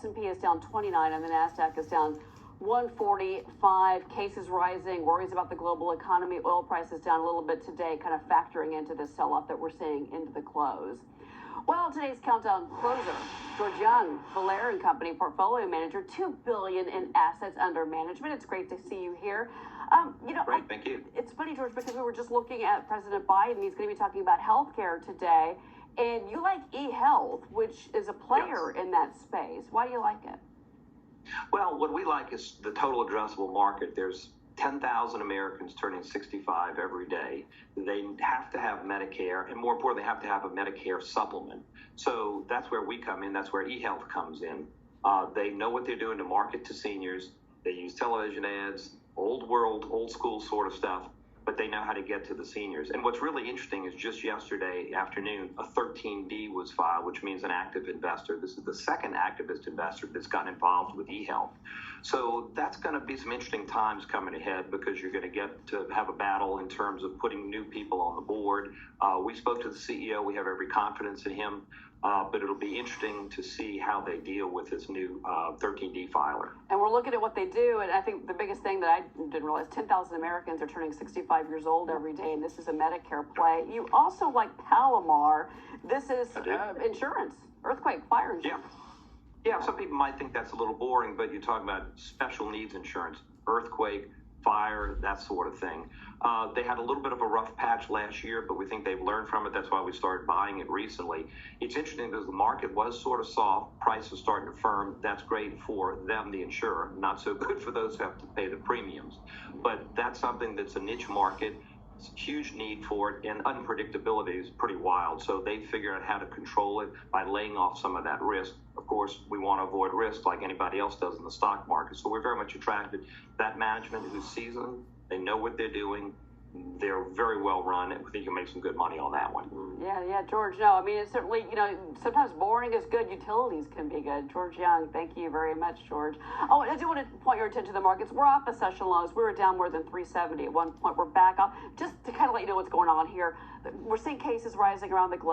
S&P is down 29 and the NASDAQ is down 145. Cases rising, worries about the global economy. Oil prices down a little bit today, kind of factoring into the sell-off that we're seeing into the close. Well, today's countdown closer, George Young, Valera & Company portfolio manager, $2 billion in assets under management. It's great to see you here. Great, thank you. It's funny, George, because we were just looking at President Biden. He's going to be talking about healthcare today, and you like eHealth, which is a player in that space. Why do you like it? Well, what we like is the total addressable market. There's 10,000 Americans turning 65 every day. They have to have Medicare, and more importantly, they have to have a Medicare supplement. So that's where we come in. That's where eHealth comes in. They know what they're doing to market to seniors. They use television ads, old world, old school sort of stuff, but they know how to get to the seniors. And what's really interesting is just yesterday afternoon, a 13D was filed, which means an active investor. This is the second activist investor that's gotten involved with eHealth. So that's going to be some interesting times coming ahead, because you're going to get to have a battle in terms of putting new people on the board. We spoke to the CEO. We have every confidence in him. But it'll be interesting to see how they deal with this new 13D filer. And we're looking at what they do, and I think the biggest thing that I didn't realize, 10,000 Americans are turning 65 years old every day, and this is a Medicare play. You also like Palomar. This is insurance, earthquake, fire insurance. Yeah, some people might think that's a little boring, but you're talking about special needs insurance, earthquake, fire, that sort of thing. They had a little bit of a rough patch last year, but we think they've learned from it. That's why we started buying it recently. It's interesting because the market was sort of soft. Prices starting to firm. That's great for them, the insurer. Not so good for those who have to pay the premiums. But that's something that's a niche market. It's a huge need for it, and unpredictability is pretty wild. So they figure out how to control it by laying off some of that risk. Of course, we want to avoid risk like anybody else does in the stock market. So we're very much attracted to that management who's seasoned. They know what they're doing. They're very well run, and we think you can make some good money on that one. Yeah, George. No, I mean, it's certainly, sometimes boring is good. Utilities can be good. George Young, thank you very much, George. Oh, I do want to point your attention to the markets. We're off the session lows. We were down more than 370 at one point. We're back up. Just to kind of let you know what's going on here, we're seeing cases rising around the globe.